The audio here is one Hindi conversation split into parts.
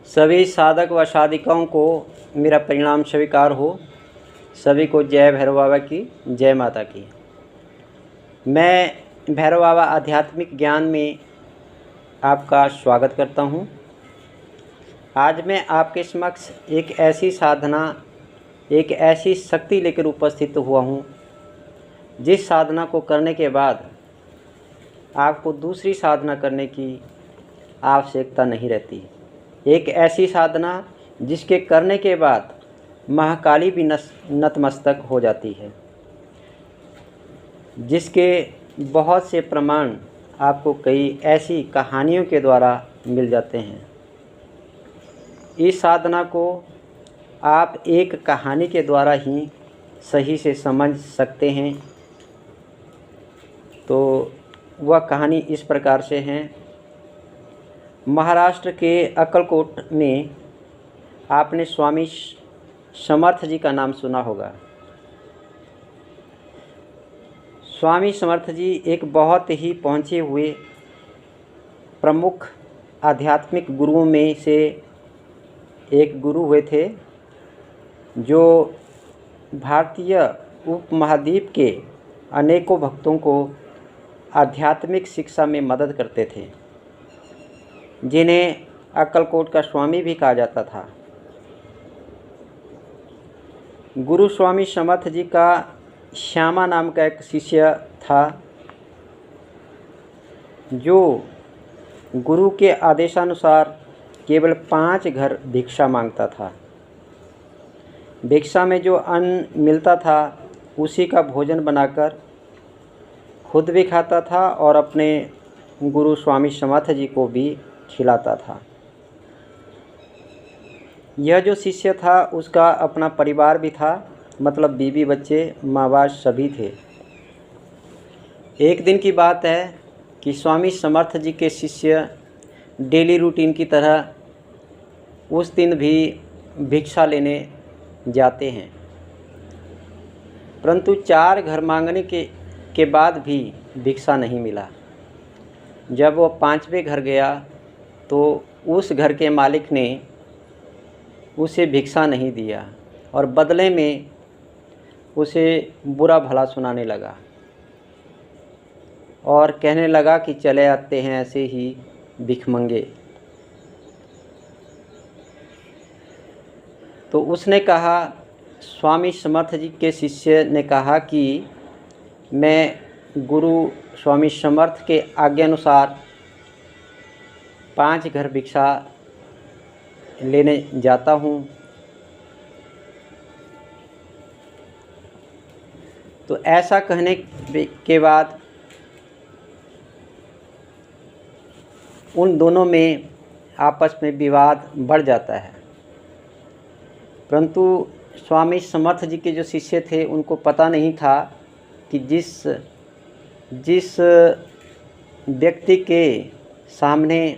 सभी साधक व साधिकाओं को मेरा परिणाम स्वीकार हो। सभी को जय भैरव बाबा की, जय माता की। मैं भैरव बाबा आध्यात्मिक ज्ञान में आपका स्वागत करता हूँ। आज मैं आपके समक्ष एक ऐसी साधना, एक ऐसी शक्ति लेकर उपस्थित हुआ हूँ जिस साधना को करने के बाद आपको दूसरी साधना करने की आवश्यकता नहीं रहती। एक ऐसी साधना जिसके करने के बाद महाकाली भी नतमस्तक हो जाती है, जिसके बहुत से प्रमाण आपको कई ऐसी कहानियों के द्वारा मिल जाते हैं। इस साधना को आप एक कहानी के द्वारा ही सही से समझ सकते हैं। तो वह कहानी इस प्रकार से है। महाराष्ट्र के अक्कलकोट में आपने स्वामी समर्थ जी का नाम सुना होगा। स्वामी समर्थ जी एक बहुत ही पहुँचे हुए प्रमुख आध्यात्मिक गुरुओं में से एक गुरु हुए थे, जो भारतीय उपमहाद्वीप के अनेकों भक्तों को आध्यात्मिक शिक्षा में मदद करते थे, जिन्हें अक्कलकोट का स्वामी भी कहा जाता था। गुरु स्वामी समर्थ जी का श्यामा नाम का एक शिष्य था, जो गुरु के आदेशानुसार केवल 5 घर भिक्षा मांगता था। भिक्षा में जो अन्न मिलता था उसी का भोजन बनाकर खुद भी खाता था और अपने गुरु स्वामी समर्थ जी को भी खिलाता था। यह जो शिष्य था उसका अपना परिवार भी था, मतलब बीवी बच्चे माँ बाप सभी थे। एक दिन की बात है कि स्वामी समर्थ जी के शिष्य डेली रूटीन की तरह उस दिन भी भिक्षा लेने जाते हैं, परंतु 4 घर मांगने के बाद भी भिक्षा नहीं मिला। जब वो 5वें घर गया तो उस घर के मालिक ने उसे भिक्षा नहीं दिया और बदले में उसे बुरा भला सुनाने लगा और कहने लगा कि चले आते हैं ऐसे ही भिखमंगे। तो उसने कहा, स्वामी समर्थ जी के शिष्य ने कहा कि मैं गुरु स्वामी समर्थ के आज्ञानुसार 5 घर भिक्षा लेने जाता हूँ। तो ऐसा कहने के बाद उन दोनों में आपस में विवाद बढ़ जाता है, परंतु स्वामी समर्थ जी के जो शिष्य थे उनको पता नहीं था कि जिस व्यक्ति के सामने,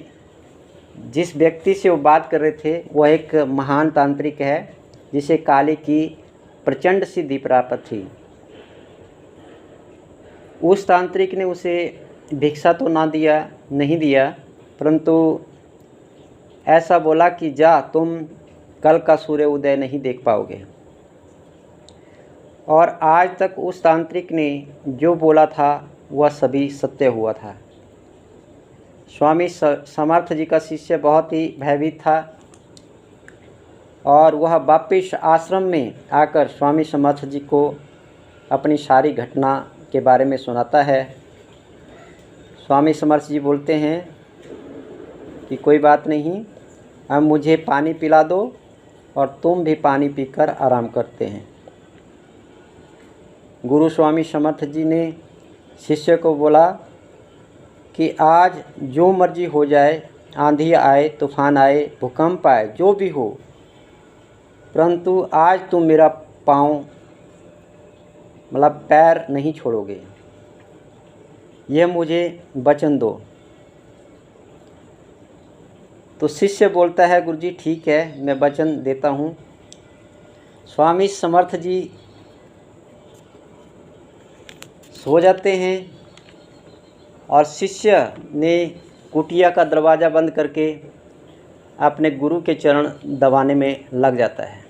जिस व्यक्ति से वो बात कर रहे थे वह एक महान तांत्रिक है, जिसे काली की प्रचंड सिद्धि प्राप्त थी। उस तांत्रिक ने उसे भिक्षा तो नहीं दिया, परंतु ऐसा बोला कि जा, तुम कल का सूर्य उदय नहीं देख पाओगे। और आज तक उस तांत्रिक ने जो बोला था वह सभी सत्य हुआ था। स्वामी समर्थ जी का शिष्य बहुत ही भयभीत था और वह वापिस आश्रम में आकर स्वामी समर्थ जी को अपनी सारी घटना के बारे में सुनाता है। स्वामी समर्थ जी बोलते हैं कि कोई बात नहीं, अब मुझे पानी पिला दो और तुम भी पानी पीकर आराम करते हैं। गुरु स्वामी समर्थ जी ने शिष्य को बोला कि आज जो मर्जी हो जाए, आंधी आए, तूफान आए, भूकंप आए, जो भी हो, परंतु आज तुम मेरा पाँव मतलब पैर नहीं छोड़ोगे, यह मुझे वचन दो। तो शिष्य बोलता है, गुरुजी ठीक है, मैं वचन देता हूँ। स्वामी समर्थ जी सो जाते हैं और शिष्य ने कुटिया का दरवाज़ा बंद करके अपने गुरु के चरण दबाने में लग जाता है।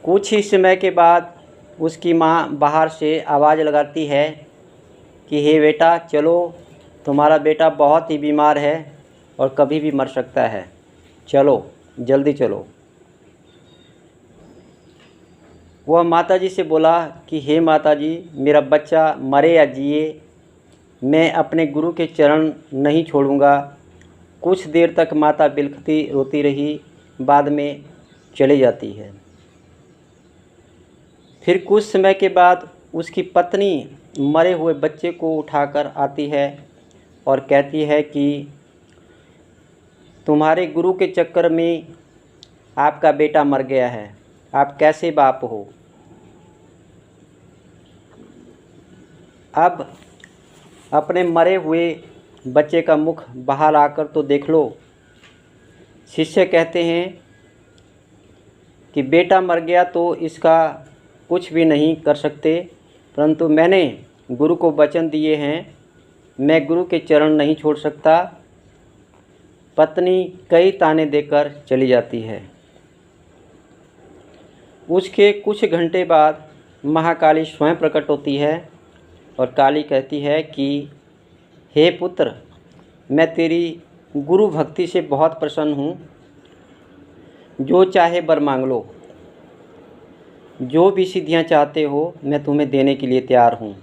कुछ ही समय के बाद उसकी माँ बाहर से आवाज़ लगाती है कि हे बेटा चलो, तुम्हारा बेटा बहुत ही बीमार है और कभी भी मर सकता है, चलो जल्दी चलो। वह माताजी से बोला कि हे माताजी, मेरा बच्चा मरे या जिए, मैं अपने गुरु के चरण नहीं छोड़ूंगा। कुछ देर तक माता बिलखती रोती रही, बाद में चली जाती है। फिर कुछ समय के बाद उसकी पत्नी मरे हुए बच्चे को उठाकर आती है और कहती है कि तुम्हारे गुरु के चक्कर में आपका बेटा मर गया है, आप कैसे बाप हो। अब अपने मरे हुए बच्चे का मुख बाहर आकर तो देख लो। शिष्य कहते हैं कि बेटा मर गया तो इसका कुछ भी नहीं कर सकते, परंतु मैंने गुरु को वचन दिए हैं, मैं गुरु के चरण नहीं छोड़ सकता। पत्नी कई ताने देकर चली जाती है। उसके कुछ घंटे बाद महाकाली स्वयं प्रकट होती है और काली कहती है कि हे पुत्र, मैं तेरी गुरु भक्ति से बहुत प्रसन्न हूँ, जो चाहे वर मांग लो, जो भी सिद्धियाँ चाहते हो मैं तुम्हें देने के लिए तैयार हूँ,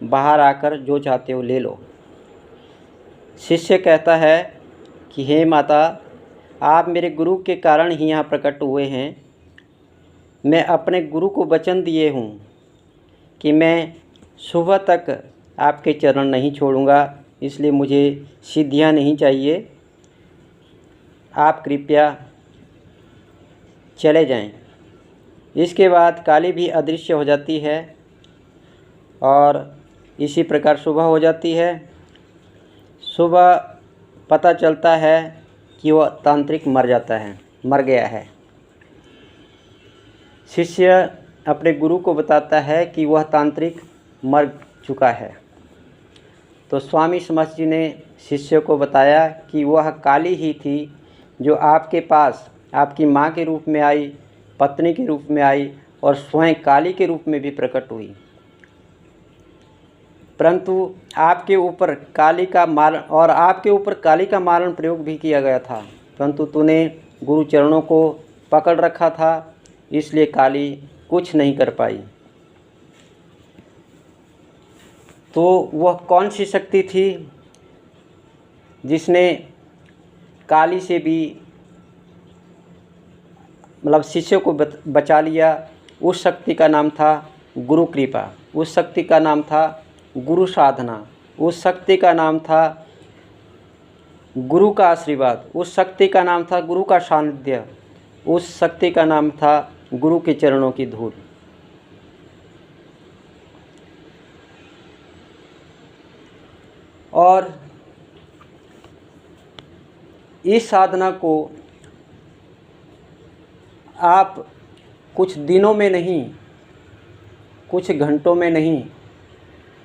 बाहर आकर जो चाहते हो ले लो। शिष्य कहता है कि हे माता, आप मेरे गुरु के कारण ही यहाँ प्रकट हुए हैं। मैं अपने गुरु को वचन दिए हूँ कि मैं सुबह तक आपके चरण नहीं छोड़ूंगा, इसलिए मुझे सिद्धियाँ नहीं चाहिए, आप कृपया चले जाएं। इसके बाद काली भी अदृश्य हो जाती है और इसी प्रकार सुबह हो जाती है। सुबह पता चलता है कि वह तांत्रिक मर गया है। शिष्य अपने गुरु को बताता है कि वह तांत्रिक मर चुका है। तो स्वामी समर्थ जी ने शिष्य को बताया कि वह काली ही थी जो आपके पास आपकी माँ के रूप में आई, पत्नी के रूप में आई और स्वयं काली के रूप में भी प्रकट हुई। परंतु आपके ऊपर काली का मारण प्रयोग भी किया गया था, परंतु तूने गुरु चरणों को पकड़ रखा था, इसलिए काली कुछ नहीं कर पाई। तो वह कौन सी शक्ति थी जिसने काली से भी शिष्य को बचा लिया? उस शक्ति का नाम था गुरु कृपा, उस शक्ति का नाम था गुरु साधना, उस शक्ति का नाम था गुरु का आशीर्वाद, उस शक्ति का नाम था गुरु का सानिध्य, उस शक्ति का नाम था गुरु के चरणों की धूल। और इस साधना को आप कुछ दिनों में नहीं, कुछ घंटों में नहीं,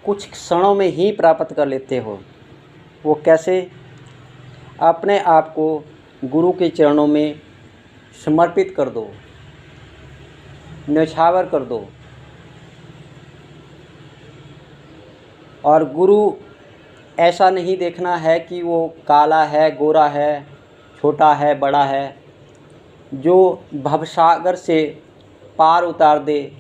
कुछ क्षणों में ही प्राप्त कर लेते हो। वो कैसे? अपने आप को गुरु के चरणों में समर्पित कर दो, न्यौछावर कर दो और गुरु ऐसा नहीं देखना है कि वो काला है, गोरा है, छोटा है, बड़ा है। जो भवसागर से पार उतार दे,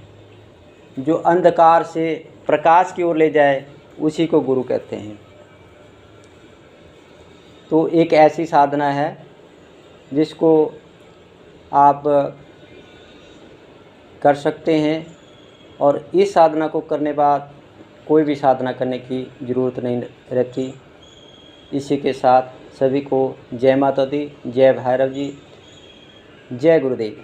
जो अंधकार से प्रकाश की ओर ले जाए, उसी को गुरु कहते हैं। तो एक ऐसी साधना है जिसको आप कर सकते हैं और इस साधना को करने बाद कोई भी साधना करने की ज़रूरत नहीं रहती। इसी के साथ सभी को जय माता दी, जय भैरव जी, जय गुरुदेव।